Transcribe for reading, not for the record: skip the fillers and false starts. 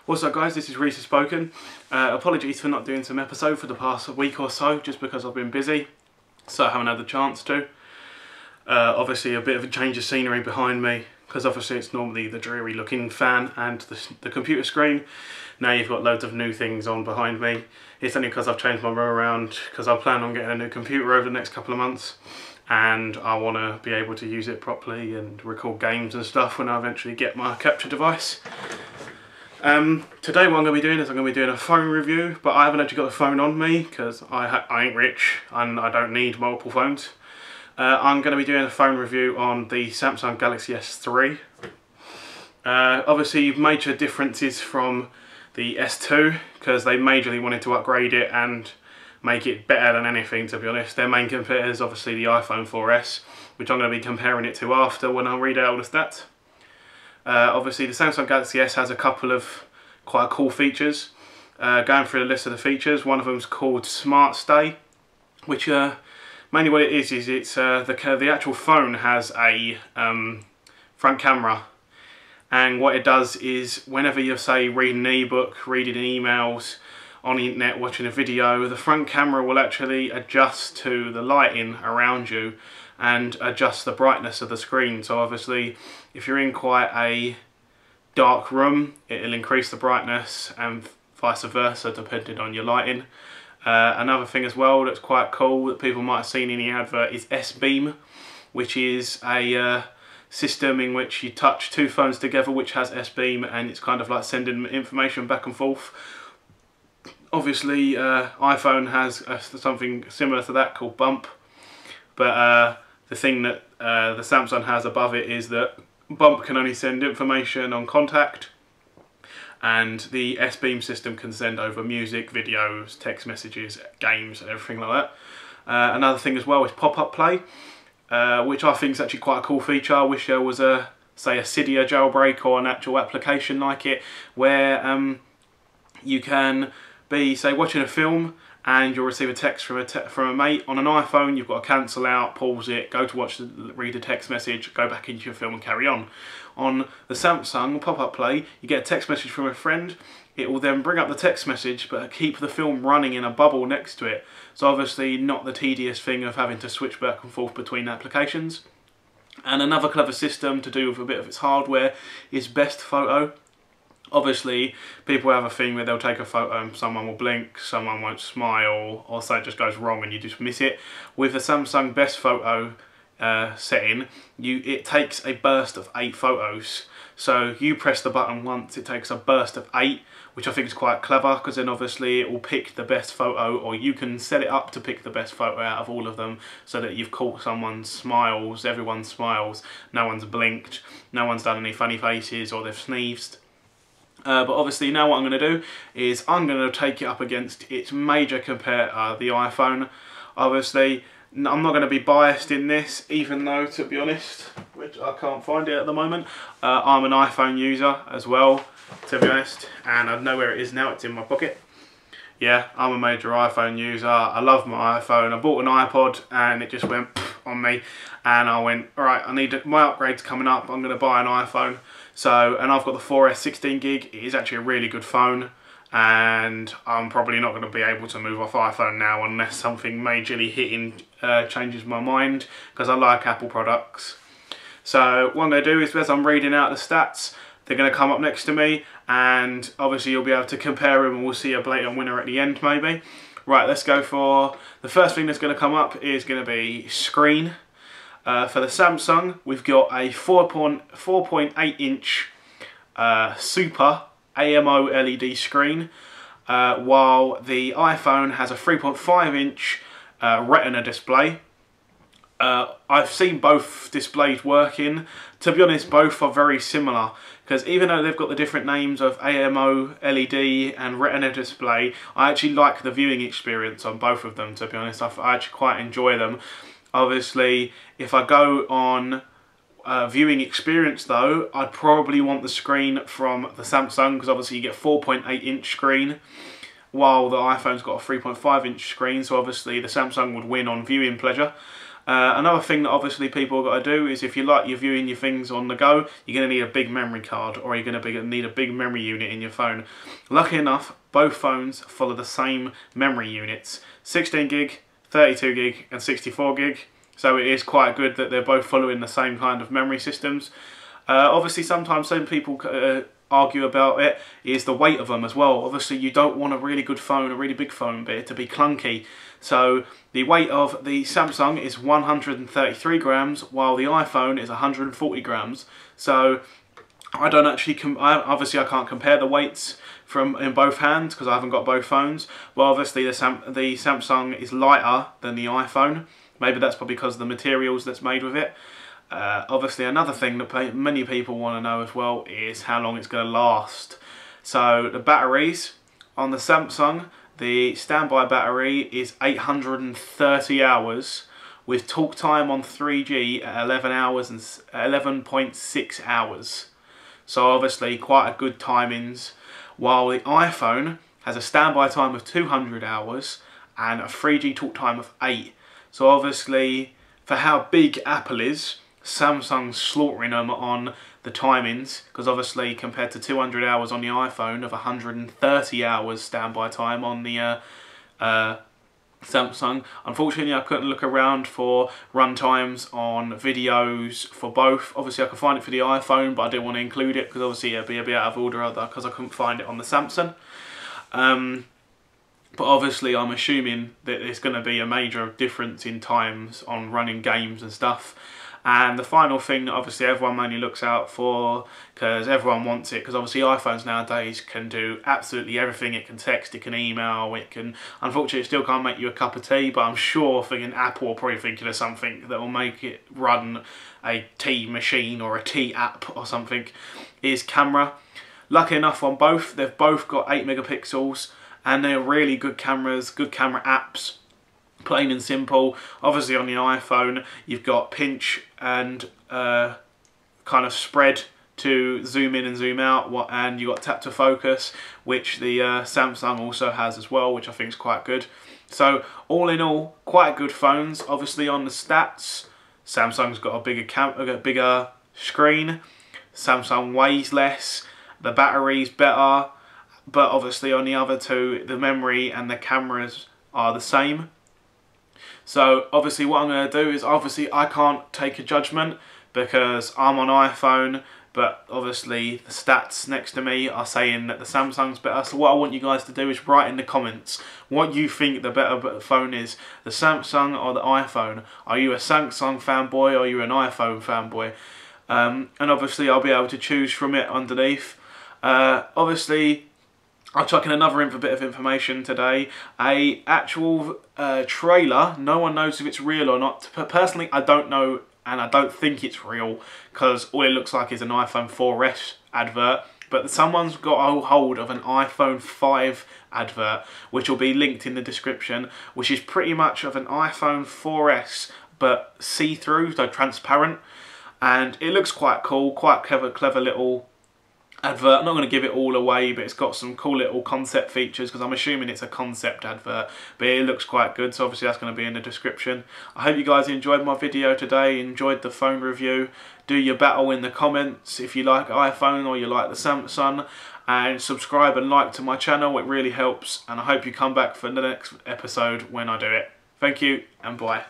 What's up guys, this is Reese Spoken. Apologies for not doing some episode for the past week or so, just because I've been busy, so I haven't had the chance to. Obviously a bit of a change of scenery behind me, because obviously it's normally the dreary looking fan and the computer screen. Now you've got loads of new things on behind me. It's only because I've changed my room around, because I plan on getting a new computer over the next couple of months, and I want to be able to use it properly and record games and stuff when I eventually get my capture device. Today what I'm going to be doing is I'm going to be doing a phone review, but I haven't actually got the phone on me because I ain't rich and I don't need multiple phones. I'm going to be doing a phone review on the Samsung Galaxy S3. Obviously major differences from the S2 because they majorly wanted to upgrade it and make it better than anything, to be honest. Their main competitor is obviously the iPhone 4S, which I'm going to be comparing it to after when I read out all the stats. Obviously the Samsung Galaxy S has a couple of quite cool features. Going through the list of the features, one of them is called Smart Stay, which mainly what it is it's the actual phone has a front camera, and what it does is whenever you're, say, reading an ebook, reading emails, on the internet, watching a video, the front camera will actually adjust to the lighting around you and adjust the brightness of the screen. So obviously if you're in quite a dark room, it'll increase the brightness and vice versa depending on your lighting. Another thing as well that's quite cool that people might have seen in the advert is S-Beam, which is a system in which you touch two phones together which has S-Beam, and it's kind of like sending information back and forth. Obviously iPhone has something similar to that called Bump, but the thing that the Samsung has above it is that Bump can only send information on contact, and the S-Beam system can send over music, videos, text messages, games, everything like that. Another thing as well is pop-up play, which I think is actually quite a cool feature. I wish there was say a Cydia jailbreak or an actual application like it, where you can be, say, watching a film and you'll receive a text from a mate. On an iPhone you've got to cancel out, pause it, go to read a text message, go back into your film and carry on. On the Samsung pop-up play, you get a text message from a friend, it will then bring up the text message but keep the film running in a bubble next to it. So obviously not the tedious thing of having to switch back and forth between applications. And another clever system to do with a bit of its hardware is Best Photo. Obviously, people have a thing where they'll take a photo and someone will blink, someone won't smile, or something just goes wrong and you just miss it. With the Samsung Best Photo setting, it takes a burst of 8 photos. So you press the button once, it takes a burst of 8, which I think is quite clever, because then obviously it will pick the best photo, or you can set it up to pick the best photo out of all of them, so that you've caught someone's smiles, everyone smiles, no one's blinked, no one's done any funny faces or they've sneezed. But obviously now what I'm going to do is I'm going to take it up against its major competitor, the iPhone. Obviously I'm not going to be biased in this, even though, to be honest, which I can't find it at the moment, I'm an iPhone user as well, to be honest, and I know where it is now, it's in my pocket. Yeah, I'm a major iPhone user, I love my iPhone. I bought an iPod and it just went on me, and I went, alright, my upgrade's coming up, I'm going to buy an iPhone. So, and I've got the 4S 16 gig, it is actually a really good phone, and I'm probably not going to be able to move off iPhone now unless something majorly hitting changes my mind, because I like Apple products. So what I'm going to do is, as I'm reading out the stats, they're going to come up next to me, and obviously you'll be able to compare them and we'll see a blatant winner at the end maybe. Right, let's go for the first thing that's going to come up is going to be screen. For the Samsung, we've got a 4.8 inch Super AMO LED screen, while the iPhone has a 3.5 inch Retina display. I've seen both displays working. To be honest, both are very similar, because even though they've got the different names of AMO LED and Retina display, I actually like the viewing experience on both of them, to be honest. I actually quite enjoy them. Obviously, if I go on viewing experience though, I'd probably want the screen from the Samsung, because obviously you get 4.8 inch screen, while the iPhone's got a 3.5 inch screen, so obviously the Samsung would win on viewing pleasure. Another thing that obviously people have got to do is if you like you're viewing your things on the go, you're going to need a big memory card, or you're going to need a big memory unit in your phone. Lucky enough, both phones follow the same memory units, 16 gig, 32 gig and 64 gig. So it is quite good that they're both following the same kind of memory systems. Obviously sometimes some people argue about it is the weight of them as well. Obviously you don't want a really good phone, a really big phone, but it to be clunky. So the weight of the Samsung is 133 grams, while the iPhone is 140 grams. So I don't actually, obviously I can't compare the weights in both hands because I haven't got both phones. But obviously the Samsung is lighter than the iPhone. Maybe that's probably because of the materials that's made with it. Obviously another thing that many people want to know as well is how long it's going to last. So the batteries on the Samsung, the standby battery is 830 hours with talk time on 3G at 11.6 hours. So obviously quite a good timings, while the iPhone has a standby time of 200 hours and a 3G talk time of 8. So obviously for how big Apple is, Samsung's slaughtering them on the timings, because obviously compared to 200 hours on the iPhone of 130 hours standby time on the Samsung. Unfortunately I couldn't look around for run times on videos for both. Obviously I could find it for the iPhone, but I didn't want to include it because obviously it'd be a bit out of order because I couldn't find it on the Samsung. But obviously I'm assuming that there's going to be a major difference in times on running games and stuff. And the final thing that obviously everyone mainly looks out for, because everyone wants it, because obviously iPhones nowadays can do absolutely everything. It can text, it can email, it can, unfortunately it still can't make you a cup of tea, but I'm sure thinking Apple are probably thinking of something that will make it run a tea machine or a tea app or something, is camera. Lucky enough on both, they've both got 8 megapixels and they're really good cameras, good camera apps. Plain and simple. Obviously on the iPhone you've got pinch and kind of spread to zoom in and zoom out, and you've got tap to focus, which the Samsung also has as well, which I think is quite good. So all in all, quite good phones. Obviously on the stats, Samsung's got a bigger screen, Samsung weighs less, the battery's better, but obviously on the other two the memory and the cameras are the same. So obviously what I'm going to do is, obviously I can't take a judgment because I'm on iPhone, but obviously the stats next to me are saying that the Samsung's better. So what I want you guys to do is write in the comments what you think the better phone is, the Samsung or the iPhone. Are you a Samsung fanboy or are you an iPhone fanboy? And obviously I'll be able to choose from it underneath. Obviously I'll chuck in another bit of information today. A actual trailer. No one knows if it's real or not. Personally, I don't know, and I don't think it's real because all it looks like is an iPhone 4S advert. But someone's got a hold of an iPhone 5 advert, which will be linked in the description, which is pretty much of an iPhone 4S but see-through, so transparent, and it looks quite cool, quite clever little advert. I'm not going to give it all away, but it's got some cool little concept features because I'm assuming it's a concept advert, but it looks quite good, so obviously that's going to be in the description. I hope you guys enjoyed my video today, enjoyed the phone review. Do your battle in the comments if you like iPhone or you like the Samsung, and subscribe and like to my channel, it really helps, and I hope you come back for the next episode when I do it. Thank you and bye.